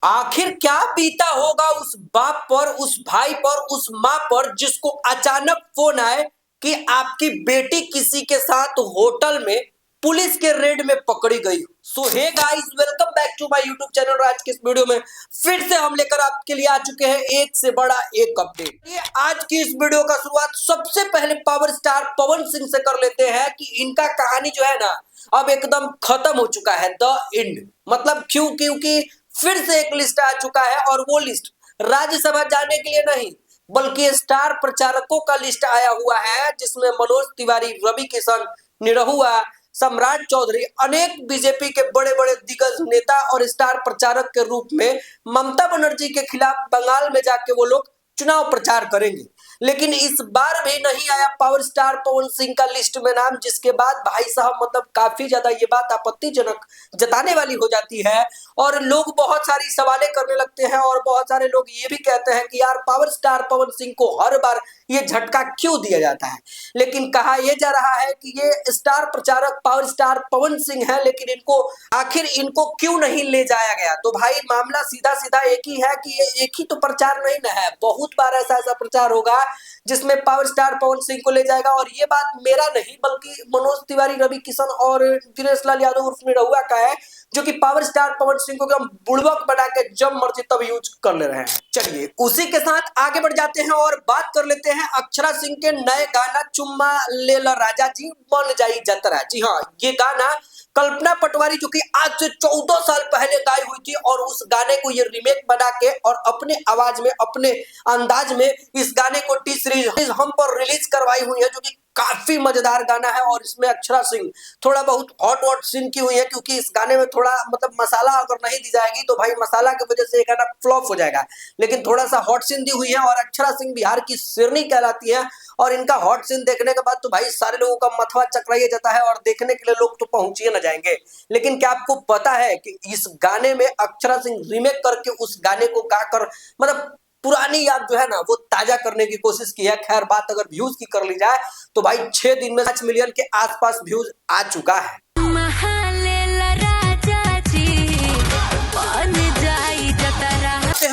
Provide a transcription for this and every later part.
आखिर क्या बीता होगा उस बाप पर, उस भाई पर, उस माँ पर जिसको अचानक फोन आए कि आपकी बेटी किसी के साथ होटल में पुलिस के रेड में पकड़ी गई। So hey guys, welcome back to my YouTube channel. आज के इस वीडियो में फिर से हम लेकर आपके लिए आ चुके हैं एक से बड़ा एक अपडेट। ये आज की इस वीडियो का शुरुआत सबसे पहले पावर स्टार पवन सिंह से कर लेते हैं कि इनका कहानी जो है ना अब एकदम खत्म हो चुका है, द एंड। मतलब क्यों? क्योंकि फिर से एक लिस्ट आ चुका है और वो लिस्ट राज्यसभा जाने के लिए नहीं बल्कि स्टार प्रचारकों का लिस्ट आया हुआ है, जिसमें मनोज तिवारी, रवि किशन, निरहुआ, सम्राट चौधरी, अनेक बीजेपी के बड़े बड़े दिग्गज नेता और स्टार प्रचारक के रूप में ममता बनर्जी के खिलाफ बंगाल में जाके वो लोग चुनाव प्रचार करेंगे। लेकिन इस बार भी नहीं आया पावर स्टार पवन सिंह का लिस्ट में नाम, जिसके बाद भाई साहब मतलब काफी ज्यादा ये बात आपत्तिजनक जताने वाली हो जाती है और लोग बहुत सारी सवालें करने लगते हैं और बहुत सारे लोग ये भी कहते हैं कि यार पावर स्टार पवन सिंह को हर बार ये झटका क्यों दिया जाता है। लेकिन कहा यह जा रहा है कि ये स्टार प्रचारक पावर स्टार पवन सिंह है, लेकिन इनको क्यों नहीं ले जाया गया। तो भाई मामला सीधा सीधा एक ही है कि ये एक ही तो प्रचार नहीं ना है, बहुत बार ऐसा ऐसा प्रचार होगा जिसमें पावर स्टार पवन सिंह को ले जाएगा। और ये बात मेरा नहीं बल्कि मनोज तिवारी, रवि किशन और दिनेश लाल यादव उर्फ निरहुआ का है, जो कि पावर स्टार पवन सिंह को एकदम बुड़बक बना के जब मर्जी तब यूज कर ले रहे हैं। चलिए उसी के साथ आगे बढ़ जाते हैं और बात कर लेते हैं अक्षरा सिंह के नए गाना चुम्मा ले ला राजा जी बन जाई जतरा। जी हाँ, ये गाना कल्पना पटवारी जो कि आज से 14 साल पहले गाई हुई थी और उस गाने को ये रीमेक बना के और अपने आवाज में, अपने अंदाज में इस गाने को टी सीरीज हम पर रिलीज करवाई हुई है, जो कि काफी मजेदार गाना है। और इसमें अक्षरा सिंह थोड़ा बहुत हॉट सीन की हुई है, क्योंकि इस गाने में थोड़ा मतलब मसाला अगर नहीं दी जाएगी तो भाई मसाला की वजह से ये गाना फ्लॉप हो जाएगा। लेकिन थोड़ा सा हॉट सीन दी हुई है और अक्षरा सिंह बिहार की शेरनी कहलाती है और इनका हॉट सीन देखने के बाद तो भाई सारे लोगों का मथवा चकराया जाता है और देखने के लिए लोग तो पहुंचिए न जाएंगे। लेकिन क्या आपको पता है कि इस गाने में अक्षरा सिंह रीमेक करके उस गाने को गाकर मतलब पुरानी याद जो है ना वो ताजा करने की कोशिश की है। खैर बात अगर व्यूज की कर ली जाए तो भाई 6 दिन में 5 मिलियन के आसपास व्यूज आ चुका है।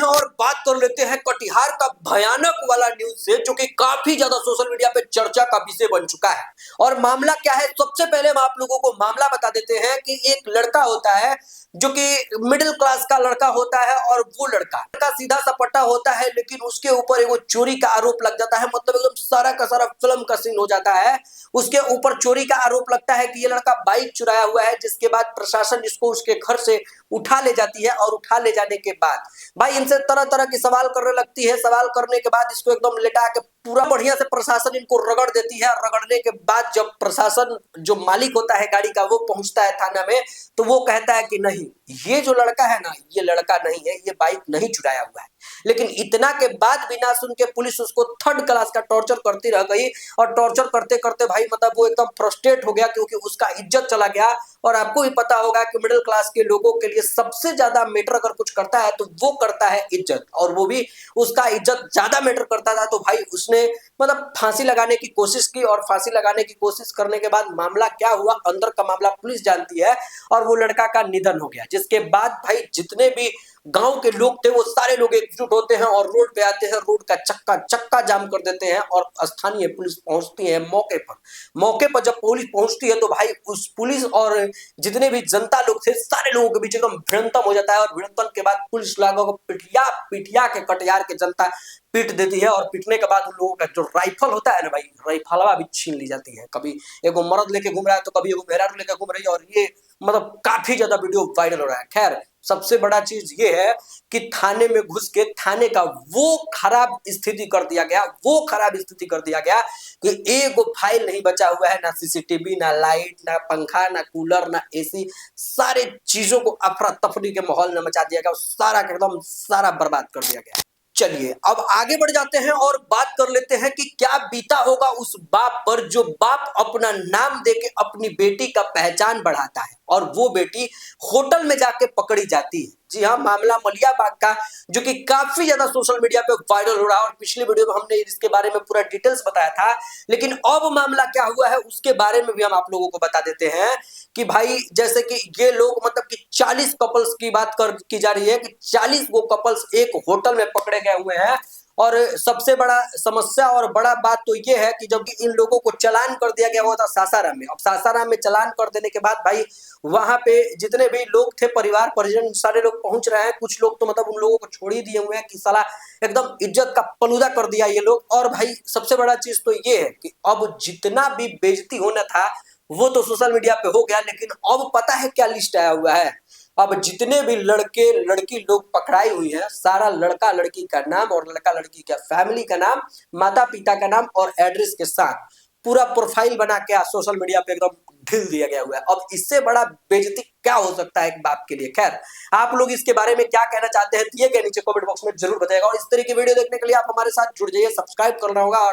और बात कर लेते हैं कटिहार का भयानक वाला न्यूज से, जो कि काफी ज्यादा सोशल मीडिया पे चर्चा का विषय बन चुका है। और मामला क्या है, सबसे पहले हम आप लोगों को मामला बता देते हैं कि एक लड़का होता है जो कि मिडिल क्लास का लड़का होता है और वो लड़का सीधा सपटा होता है, लेकिन उसके ऊपर एक चोरी का आरोप लग जाता है। मतलब एकदम सारा का सारा फिल्म का सीन हो जाता है। उसके ऊपर चोरी का आरोप लगता है कि ये लड़का बाइक चुराया हुआ है, जिसके बाद प्रशासन इसको उसके घर से उठा ले जाती है और उठा ले जाने के बाद भाई इनसे तरह तरह की सवाल करने लगती है। सवाल करने के बाद इसको एकदम लेटा के पूरा बढ़िया से प्रशासन इनको रगड़ देती है। रगड़ने के बाद जब प्रशासन जो मालिक होता है गाड़ी का वो पहुंचता है थाना में, तो वो कहता है कि नहीं, ये जो लड़का है ना ये लड़का नहीं है, ये बाइक नहीं चुराया हुआ है। लेकिन इतना के बाद भी ना सुन के पुलिस उसको 3rd क्लास का टॉर्चर करती रह गई और टॉर्चर करते करते भाई मतलब वो एकदम फ्रस्ट्रेट हो गया, क्योंकि उसका इज्जत चला गया। और आपको ही पता होगा कि मिडिल क्लास के लोगों के लिए सबसे ज्यादा मैटर अगर कुछ करता है तो वो करता है इज्जत, और वो भी उसका इज्जत ज्यादा मैटर करता था। तो भाई उसने मतलब फांसी लगाने की कोशिश की और फांसी लगाने की कोशिश करने के बाद मामला क्या हुआ, अंदर का मामला पुलिस जानती है और वो लड़का का निधन हो गया। जिसके बाद भाई जितने भी गांव के लोग थे वो सारे लोग एकजुट होते हैं और रोड पे आते हैं, रोड का चक्का जाम कर देते हैं और स्थानीय पुलिस पहुंचती है मौके पर। मौके पर जब पुलिस पहुंचती है तो भाई उस पुलिस और जितने भी जनता लोग थे सारे लोगों के बीच एकदम भिड़ंतम हो जाता है। और भिड़ंतम के बाद पुलिस लोगों को पिटिया के कटिहार के जनता पीट देती है और पीटने के बाद उन लोगों का जो राइफल होता है ना भाई, राइफलवा भी छीन ली जाती है। कभी एगो मर्द लेके घूम रहा है तो कभी एगो मेहरारू लेके घूम रही है और ये मतलब काफी ज्यादा वीडियो वायरल हो रहा है। खैर सबसे बड़ा चीज ये है कि थाने में घुस के थाने का वो खराब स्थिति कर दिया गया कि एक फाइल नहीं बचा हुआ है, ना सीसीटीवी, ना लाइट, ना पंखा, ना कूलर, ना एसी, सारे चीजों को अफरा तफरी के माहौल में मचा दिया गया, सारा एकदम सारा बर्बाद कर दिया गया। चलिए अब आगे बढ़ जाते हैं और बात कर लेते हैं कि क्या बीता होगा उस बाप पर जो बाप अपना नाम देके अपनी बेटी का पहचान बढ़ाता है और वो बेटी होटल में जाके पकड़ी जाती है। जी हाँ, मामला मलिया बाग का, जो कि काफी ज्यादा सोशल मीडिया पे वायरल हो रहा है और पिछली वीडियो में हमने इसके बारे में पूरा डिटेल्स बताया था। लेकिन अब मामला क्या हुआ है उसके बारे में भी हम आप लोगों को बता देते हैं कि भाई जैसे कि ये लोग मतलब कि 40 कपल्स की बात की जा रही है कि 40 वो कपल्स एक होटल में पकड़े गए हुए हैं। और सबसे बड़ा समस्या और बड़ा बात तो ये है कि जब इन लोगों को चालान कर दिया गया हुआ था सासाराम में। अब सासाराम में चालान कर देने के बाद भाई वहां पे जितने भी लोग थे, परिवार परिजन सारे लोग पहुंच रहे हैं। कुछ लोग तो मतलब उन लोगों को छोड़ ही दिए हुए हैं कि साला एकदम इज्जत का पलूदा कर दिया ये लोग। और भाई सबसे बड़ा चीज तो ये है कि अब जितना भी बेइज्जती होना था वो तो सोशल मीडिया पे हो गया, लेकिन अब पता है क्या लिस्ट आया हुआ है। अब जितने भी लड़के लड़की लोग पकड़ाई हुई है, सारा लड़का लड़की का नाम और लड़का लड़की का फैमिली का नाम, माता पिता का नाम और एड्रेस के साथ पूरा प्रोफाइल बना के सोशल मीडिया पे एकदम ढील दिया गया हुआ है। अब इससे बड़ा बेइज्जती क्या हो सकता है एक बाप के लिए। खैर, आप लोग इसके बारे में क्या कहना चाहते हैं ये के नीचे कमेंट बॉक्स में जरूर बताइएगा। और इस तरह की वीडियो देखने के लिए आप हमारे साथ जुड़ जाइए, सब्सक्राइब करना होगा।